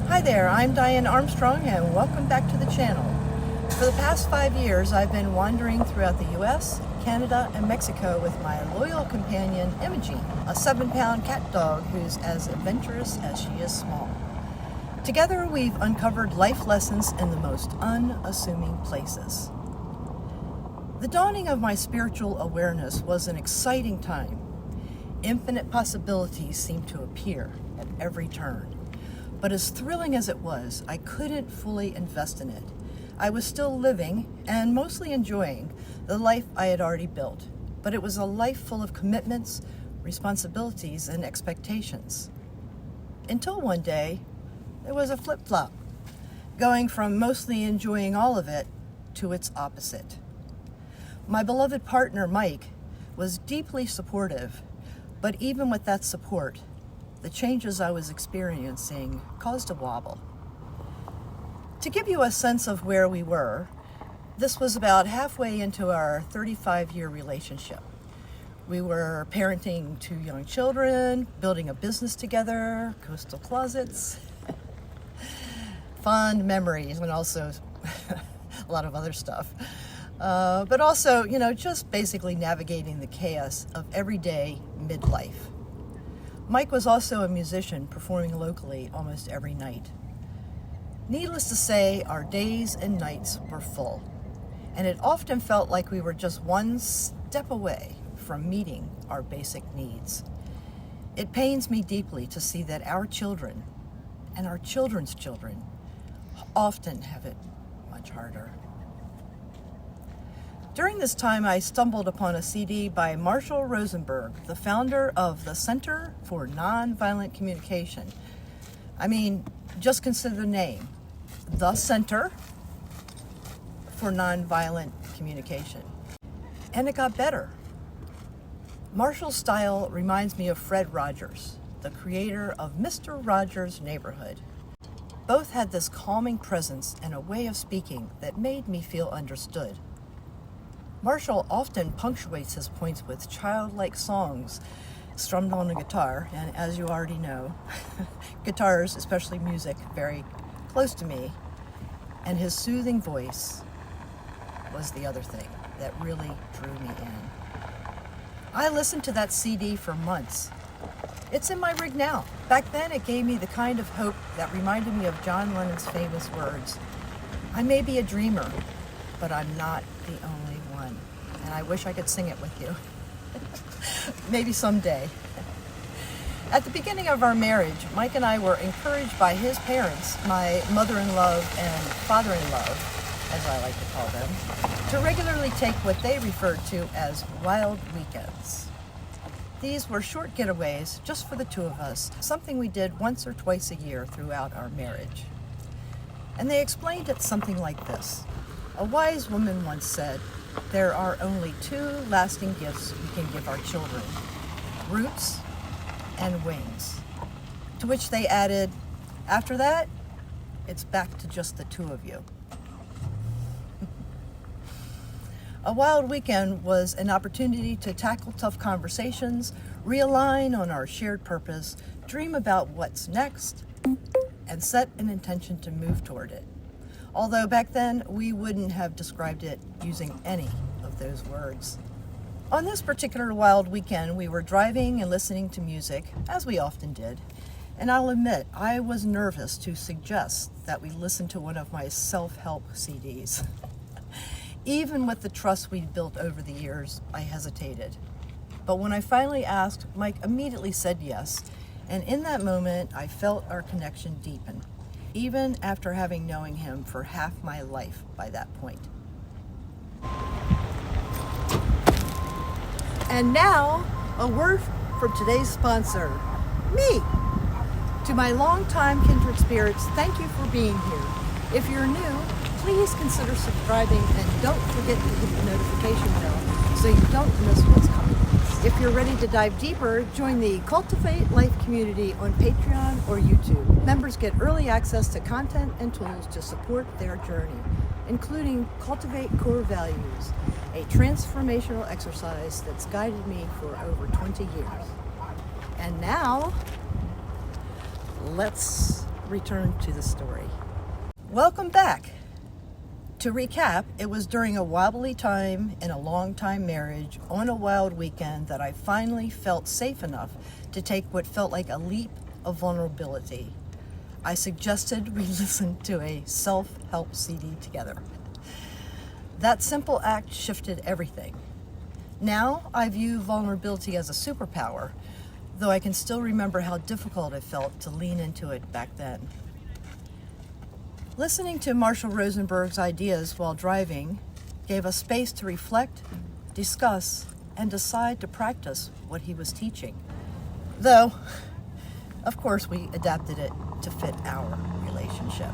Hi there, I'm Diane Armstrong and welcome back to the channel. For the past 5 years, I've been wandering throughout the US, Canada, and Mexico with my loyal companion, Imogene, a 7-pound cat dog who's as adventurous as she is small. Together, we've uncovered life lessons in the most unassuming places. The dawning of my spiritual awareness was an exciting time. Infinite possibilities seemed to appear at every turn. But as thrilling as it was, I couldn't fully invest in it. I was still living and mostly enjoying the life I had already built, but it was a life full of commitments, responsibilities, and expectations. Until one day, there was a flip-flop, going from mostly enjoying all of it to its opposite. My beloved partner, Mike, was deeply supportive, but even with that support, the changes I was experiencing caused a wobble. To give you a sense of where we were, this was about halfway into our 35-year relationship. We were parenting 2 young children, building a business together, coastal closets, fond memories, and also a lot of other stuff. But also, just basically navigating the chaos of everyday midlife. Mike was also a musician performing locally almost every night. Needless to say, our days and nights were full, and it often felt like we were just one step away from meeting our basic needs. It pains me deeply to see that our children and our children's children often have it much harder. During this time, I stumbled upon a CD by Marshall Rosenberg, the founder of the Center for Nonviolent Communication. I mean, just consider the name, the Center for Nonviolent Communication. And it got better. Marshall's style reminds me of Fred Rogers, the creator of Mr. Rogers' Neighborhood. Both had this calming presence and a way of speaking that made me feel understood. Marshall often punctuates his points with childlike songs strummed on a guitar, and as you already know, guitars, especially music, very close to me, and his soothing voice was the other thing that really drew me in. I listened to that CD for months. It's in my rig now. Back then, it gave me the kind of hope that reminded me of John Lennon's famous words, "I may be a dreamer, but I'm not the only one." And I wish I could sing it with you. Maybe someday. At the beginning of our marriage, Mike and I were encouraged by his parents, my mother-in-law and father-in-law, as I like to call them, to regularly take what they referred to as wild weekends. These were short getaways just for the 2 of us, something we did once or twice a year throughout our marriage. And they explained it something like this. A wise woman once said, "There are only 2 lasting gifts we can give our children, roots and wings." To which they added, "After that, it's back to just the 2 of you." A wild weekend was an opportunity to tackle tough conversations, realign on our shared purpose, dream about what's next, and set an intention to move toward it. Although back then, we wouldn't have described it using any of those words. On this particular wild weekend, we were driving and listening to music, as we often did, and I'll admit, I was nervous to suggest that we listen to one of my self-help CDs. Even with the trust we'd built over the years, I hesitated. But when I finally asked, Mike immediately said yes, and in that moment, I felt our connection deepen, even after having known him for half my life by that point. And now, a word from today's sponsor, me. To my longtime Kindred Spirits, thank you for being here. If you're new, please consider subscribing and don't forget to hit the notification bell so you don't miss what's coming. If you're ready to dive deeper, join the CultivateLife community on Patreon or YouTube. Members get early access to content and tools to support their journey, including Cultivate Core Values, a transformational exercise that's guided me for over 20 years. And now, let's return to the story. Welcome back. To recap, it was during a wobbly time in a long-time marriage on a wild weekend that I finally felt safe enough to take what felt like a leap of vulnerability. I suggested we listen to a self-help CD together. That simple act shifted everything. Now I view vulnerability as a superpower, though I can still remember how difficult it felt to lean into it back then. Listening to Marshall Rosenberg's ideas while driving gave us space to reflect, discuss, and decide to practice what he was teaching. Though, of course, we adapted it to fit our relationship.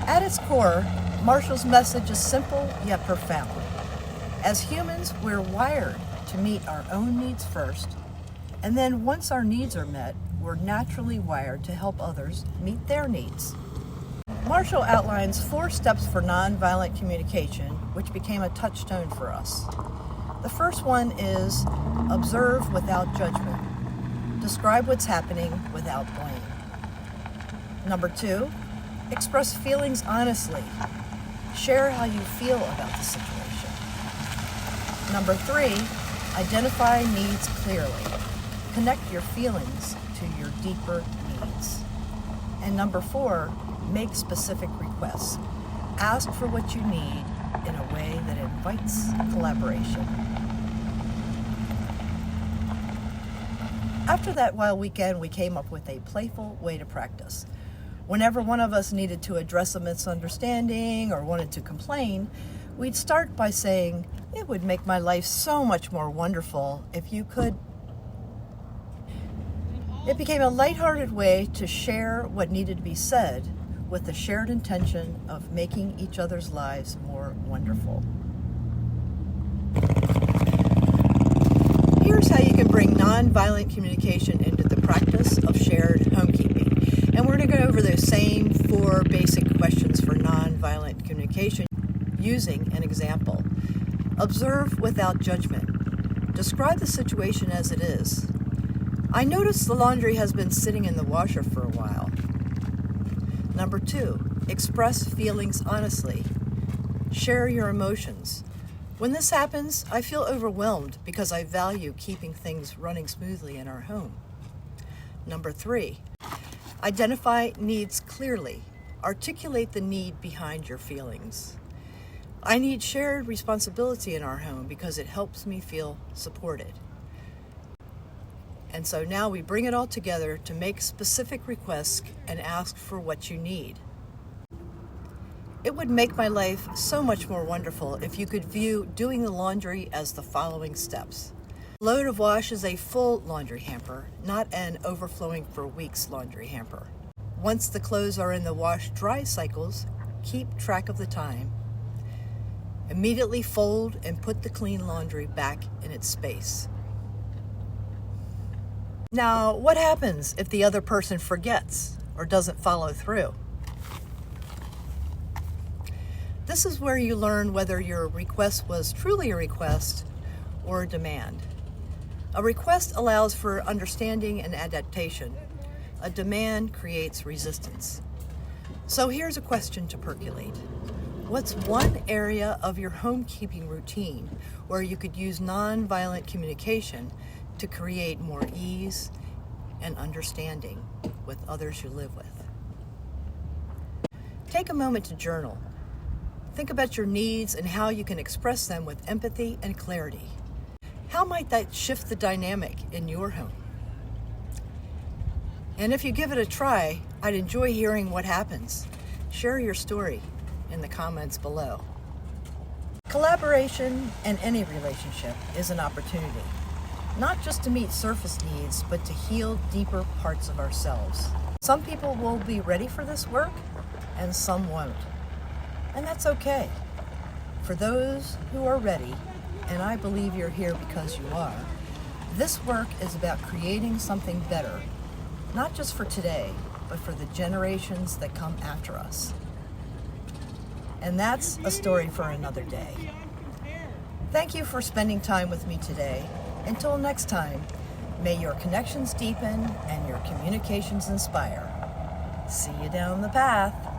At its core, Marshall's message is simple yet profound. As humans, we're wired to meet our own needs first, and then once our needs are met, we're naturally wired to help others meet their needs. Marshall outlines 4 steps for nonviolent communication, which became a touchstone for us. The first one is observe without judgment. Describe what's happening without blame. Number 2, express feelings honestly. Share how you feel about the situation. Number 3, identify needs clearly. Connect your feelings to your deeper needs. And number 4, make specific requests. Ask for what you need in a way that invites collaboration. After that wild weekend, we came up with a playful way to practice. Whenever one of us needed to address a misunderstanding or wanted to complain, we'd start by saying, "It would make my life so much more wonderful if you could." It became a lighthearted way to share what needed to be said with the shared intention of making each other's lives more wonderful. Here's how you can bring nonviolent communication into the practice of shared homekeeping. And we're going to go over the same 4 basic questions for nonviolent communication using an example. Observe without judgment. Describe the situation as it is. I noticed the laundry has been sitting in the washer for a while. Number 2, express feelings honestly. Share your emotions. When this happens, I feel overwhelmed because I value keeping things running smoothly in our home. Number 3, identify needs clearly. Articulate the need behind your feelings. I need shared responsibility in our home because it helps me feel supported. And so now we bring it all together to make specific requests and ask for what you need. It would make my life so much more wonderful if you could view doing the laundry as the following steps. Load of wash is a full laundry hamper, not an overflowing for weeks laundry hamper. Once the clothes are in the wash-dry cycles, keep track of the time. Immediately fold and put the clean laundry back in its space. Now, what happens if the other person forgets or doesn't follow through? This is where you learn whether your request was truly a request or a demand. A request allows for understanding and adaptation. A demand creates resistance. So here's a question to percolate. What's one area of your homekeeping routine where you could use nonviolent communication to create more ease and understanding with others you live with? Take a moment to journal. Think about your needs and how you can express them with empathy and clarity. How might that shift the dynamic in your home? And if you give it a try, I'd enjoy hearing what happens. Share your story in the comments below. Collaboration in any relationship is an opportunity, not just to meet surface needs, but to heal deeper parts of ourselves. Some people will be ready for this work, and some won't. And that's okay. For those who are ready, and I believe you're here because you are, this work is about creating something better, not just for today, but for the generations that come after us. And that's a story for another day. Thank you for spending time with me today. Until next time, May your connections deepen and your communications inspire. See you down the path.